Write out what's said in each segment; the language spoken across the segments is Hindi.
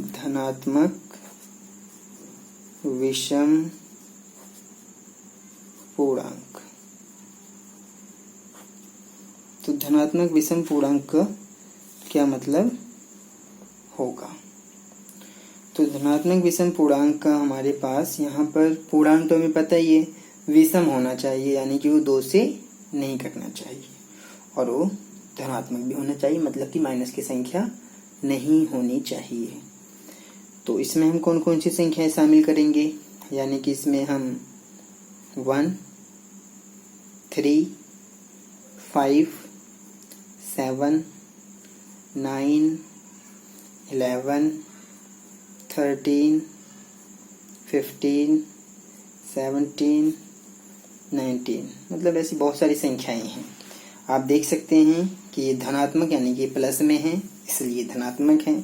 धनात्मक विषम पूर्णांक। तो धनात्मक विषम पूर्णांक का क्या मतलब होगा? तो धनात्मक विषम पूर्णांक का हमारे पास यहाँ पर पूर्णांक तो हमें पता ही है, विषम होना चाहिए, यानी कि वो 2 से नहीं घटना चाहिए और वो धनात्मक भी होना चाहिए, मतलब कि माइनस की संख्या नहीं होनी चाहिए। तो इसमें हम कौन कौन सी संख्याएं शामिल करेंगे? यानी कि इसमें हम 1, 3, 5, 7, 9, 11, 13, 15, 17, 19, मतलब ऐसी बहुत सारी संख्याएं हैं। आप देख सकते हैं कि ये धनात्मक यानी कि प्लस में है, इसलिए धनात्मक है।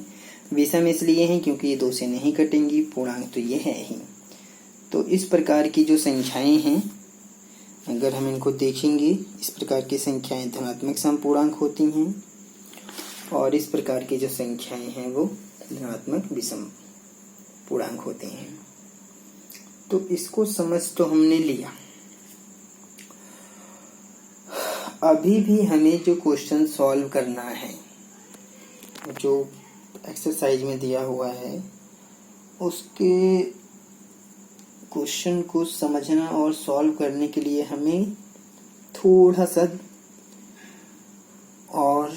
विषम इसलिए है क्योंकि ये 2 से नहीं कटेंगी, पूर्णांक तो ये है ही। तो इस प्रकार की जो संख्याएं हैं, अगर हम इनको देखेंगे, इस प्रकार की संख्याएं धनात्मक समपूर्णांक होती हैं और इस प्रकार की जो संख्याएं हैं वो धनात्मक विषम पूर्णांक होते हैं। तो इसको समझ तो हमने लिया। अभी भी हमें जो क्वेश्चन सॉल्व करना है, जो एक्सरसाइज में दिया हुआ है, उसके क्वेश्चन को समझना और सॉल्व करने के लिए हमें थोड़ा सा और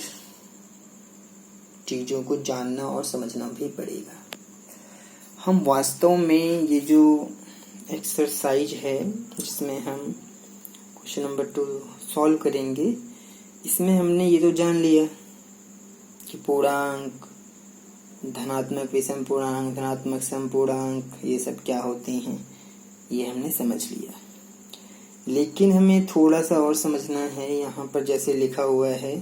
चीज़ों को जानना और समझना भी पड़ेगा। हम वास्तव में ये जो एक्सरसाइज है जिसमें हम क्वेश्चन नंबर 2 सॉल्व करेंगे, इसमें हमने ये तो जान लिया कि पूर्णांक, धनात्मक विषम पूर्णांक, धनात्मक समपूर्णांक, ये सब क्या होते हैं, ये हमने समझ लिया। लेकिन हमें थोड़ा सा और समझना है। यहाँ पर जैसे लिखा हुआ है,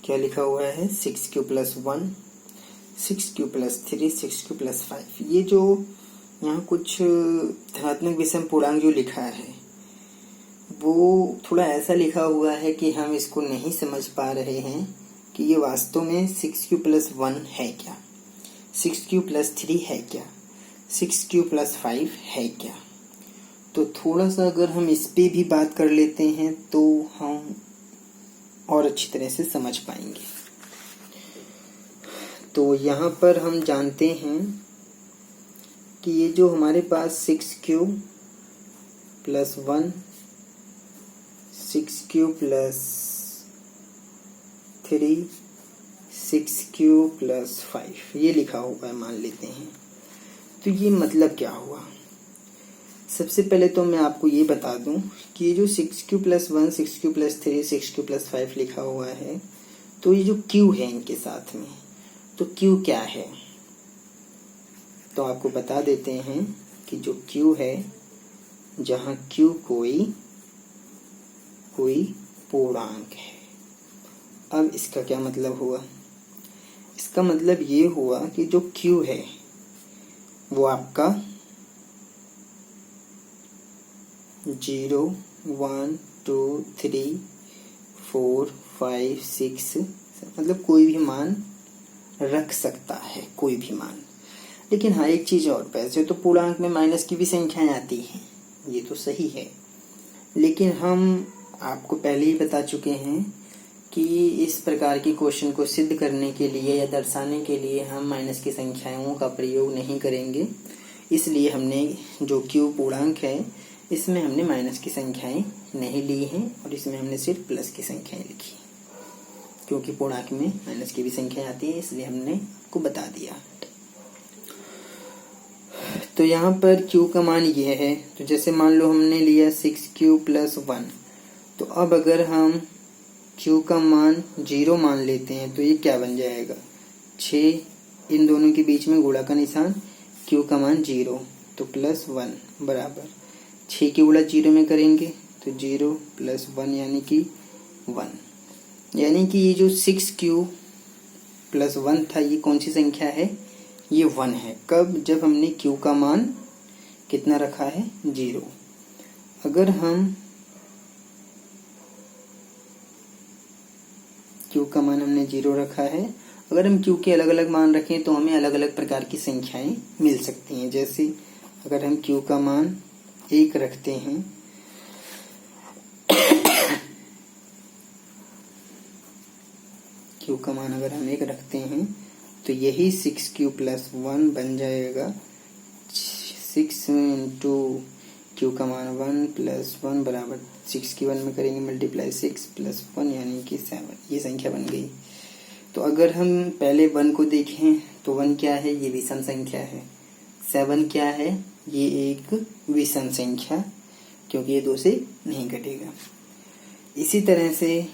क्या लिखा हुआ है? 6q + 1, 6q + 3, 6q + 5। ये जो यहाँ कुछ धनात्मक विषम पूर्णांक जो लिखा है वो थोड़ा ऐसा लिखा हुआ है कि हम इसको नहीं समझ पा रहे हैं कि ये वास्तव में 6q + 1 है क्या, 6q + 3 है क्या, 6q + 5 है क्या। तो थोड़ा सा अगर हम इस पे भी बात कर लेते हैं तो हम और अच्छी तरह से समझ पाएंगे। तो यहाँ पर हम जानते हैं कि ये जो हमारे पास 6q + 1, 6q + 3, 6q + 5 ये लिखा हुआ है, मान लेते हैं। तो ये मतलब क्या हुआ? सबसे पहले तो मैं आपको ये बता दूं कि ये जो 6q + 1, 6q + 3, 6q + 5 लिखा हुआ है, तो ये जो q है इनके साथ में, तो q क्या है? तो आपको बता देते हैं कि जो q है, जहाँ q कोई पूर्णांक है। अब इसका क्या मतलब हुआ? इसका मतलब ये हुआ कि जो q है वो आपका 0, 1, 2, 3, 4, 5, 6, मतलब कोई भी मान रख सकता है, कोई भी मान। लेकिन हाँ, एक चीज़ और, वैसे तो पूर्णांक में माइनस की भी संख्याएं आती हैं, ये तो सही है। लेकिन हम आपको पहले ही बता चुके हैं कि इस प्रकार की क्वेश्चन को सिद्ध करने के लिए या दर्शाने के लिए हम माइनस की संख्याओं का प्रयोग नहीं करेंगे। इसलिए हमने जो q पूर्णांक है, इसमें हमने माइनस की संख्याएं नहीं ली हैं और इसमें हमने सिर्फ प्लस की संख्याएं लिखी, क्योंकि पूर्णांक में माइनस की भी संख्याएं आती है, इसलिए हमने आपको बता दिया। तो यहाँ पर q का मान ये है। तो जैसे मान लो हमने लिया 6q + 1, तो अब अगर हम q का मान 0 मान लेते हैं तो ये क्या बन जाएगा? 6, इन दोनों के बीच में गुणा का निशान, q का मान 0, तो +1 बराबर 6 की गुणा 0 में करेंगे तो 0 + 1 यानी कि 1। यानी कि ये जो 6q + 1 था, ये कौन सी संख्या है? ये 1 है। कब? जब हमने q का मान कितना रखा है? 0। अगर हम q का मान हमने 0 रखा है, अगर हम q के अलग अलग मान रखें तो हमें अलग अलग प्रकार की संख्याएं मिल सकती हैं। जैसे अगर हम q का मान 1 रखते हैं q का मान अगर हम 1 रखते हैं तो यही 6q + 1 बन जाएगा। 6 इंटू q का मान 1 + 1 बराबर 6 की 1 में करेंगे मल्टीप्लाई 6 + 1 यानी कि 7। ये संख्या बन गई। तो अगर हम पहले 1 को देखें तो 1 क्या है, ये विषम संख्या है। 7 क्या है, ये एक विषम संख्या, क्योंकि ये 2 से नहीं घटेगा। इसी तरह से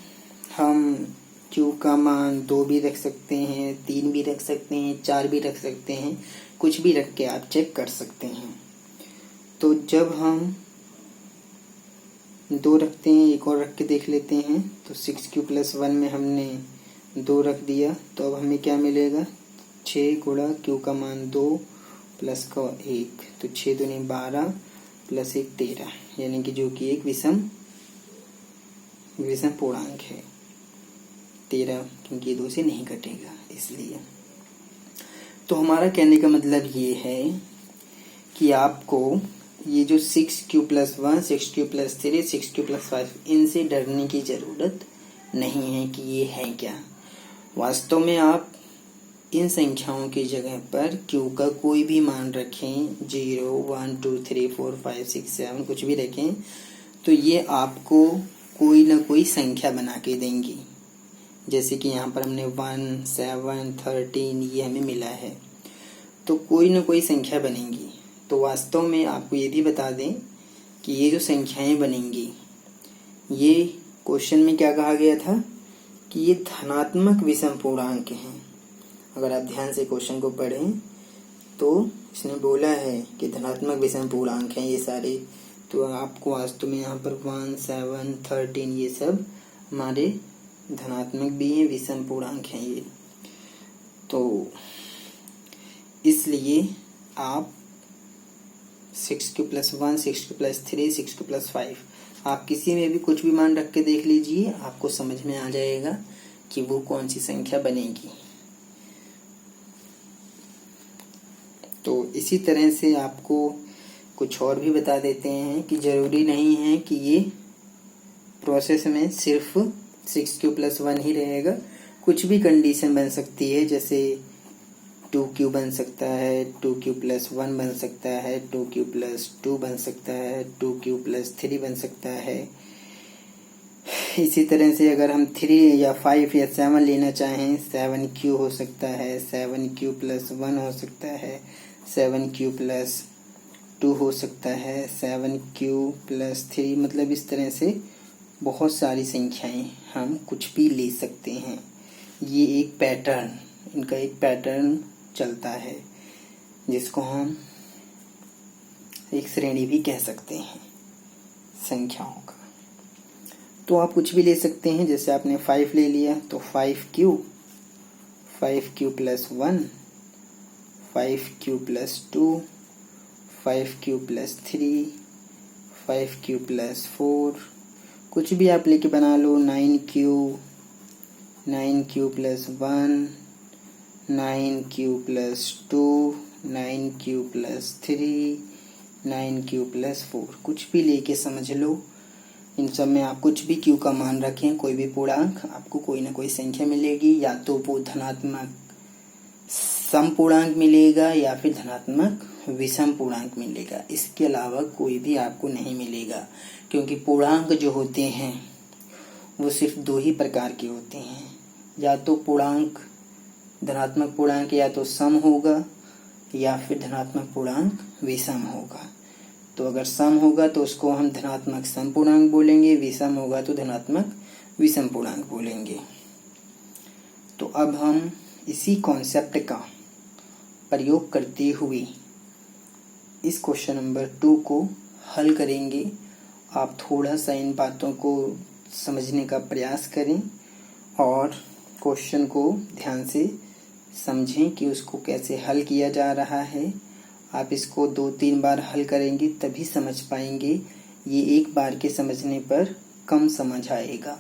हम q का मान 2 भी रख सकते हैं, 3 भी रख सकते हैं, 4 भी रख सकते हैं, कुछ भी रख के आप चेक कर सकते हैं। तो जब हम 2 रखते हैं, एक और रख के देख लेते हैं। तो 6q + 1 में हमने 2 रख दिया, तो अब हमें क्या मिलेगा, 6 गुणा q का मान 2 प्लस का 1, तो 6 दूनी 12 प्लस 1 13, यानी कि जो कि एक विषम पूर्णांक है 13, क्योंकि 2 से नहीं घटेगा इसलिए। तो हमारा कहने का मतलब ये है कि आपको ये जो 6q + 1, 6q + 3, 6q + 5, इनसे डरने की ज़रूरत नहीं है कि ये है क्या। वास्तव में आप इन संख्याओं की जगह पर q का कोई भी मान रखें, 0, 1, 2, 3, 4, 5, 6, 7 कुछ भी रखें, तो ये आपको कोई ना कोई संख्या बना के देंगी। जैसे कि यहाँ पर हमने 1, 7, 13 ये हमें मिला है, तो कोई ना कोई संख्या बनेगी। तो वास्तव में आपको ये भी बता दें कि ये जो संख्याएं बनेंगी, ये क्वेश्चन में क्या कहा गया था कि ये धनात्मक विषम पूर्णांक हैं। अगर आप ध्यान से क्वेश्चन को पढ़ें तो इसने बोला है कि धनात्मक विषम पूर्णांक हैं ये सारे। तो आपको वास्तव में यहाँ पर 1, 7, 13 ये सब हमारे धनात्मक भी हैं, विषम पूर्णांक हैं ये। तो इसलिए आप 6q + 1, 6q + 3, 6q + 5 आप किसी में भी कुछ भी मान रख के देख लीजिए, आपको समझ में आ जाएगा कि वो कौन सी संख्या बनेगी। तो इसी तरह से आपको कुछ और भी बता देते हैं कि जरूरी नहीं है कि ये प्रोसेस में सिर्फ 6q + 1 ही रहेगा, कुछ भी कंडीशन बन सकती है। जैसे 2q बन सकता है, 2q + 1 बन सकता है, 2q + 2 बन सकता है, 2q + 3 बन सकता है। इसी तरह से अगर हम 3 या 5 या 7 लेना चाहें, 7q हो सकता है, 7q + 1 हो सकता है, 7q + 2 हो सकता है, 7q + 3, मतलब इस तरह से बहुत सारी संख्याएं हम कुछ भी ले सकते हैं। ये एक पैटर्न, इनका एक पैटर्न चलता है जिसको हम एक श्रेणी भी कह सकते हैं संख्याओं का। तो आप कुछ भी ले सकते हैं। जैसे आपने 5 ले लिया तो 5q + 1, 5q + 2, 5q + 3, 5q + 4, कुछ भी आप लेके बना लो। 9q + 1, 9q + 2, 9q + 3, 9q + 4, कुछ भी लेके समझ लो। इन सब में आप कुछ भी q का मान रखें, कोई भी पूर्णांक, आपको कोई ना कोई संख्या मिलेगी। या तो वो धनात्मक सम पूर्णांक मिलेगा या फिर धनात्मक विषम पूर्णांक मिलेगा। इसके अलावा कोई भी आपको नहीं मिलेगा, क्योंकि पूर्णांक जो होते हैं वो सिर्फ 2 ही प्रकार के होते हैं। या तो पूर्णांक धनात्मक पूर्णांक या तो सम होगा या फिर धनात्मक पूर्णांक विषम होगा। तो अगर सम होगा तो उसको हम धनात्मक सम पूर्णांक बोलेंगे, विषम होगा तो धनात्मक विषम पूर्णांक बोलेंगे। तो अब हम इसी कॉन्सेप्ट का प्रयोग करते हुए इस क्वेश्चन नंबर 2 को हल करेंगे। आप थोड़ा सा इन बातों को समझने का प्रयास करें और क्वेश्चन को ध्यान से समझें कि उसको कैसे हल किया जा रहा है। आप इसको 2-3 बार हल करेंगे तभी समझ पाएंगे। ये एक बार के समझने पर कम समझ आएगा।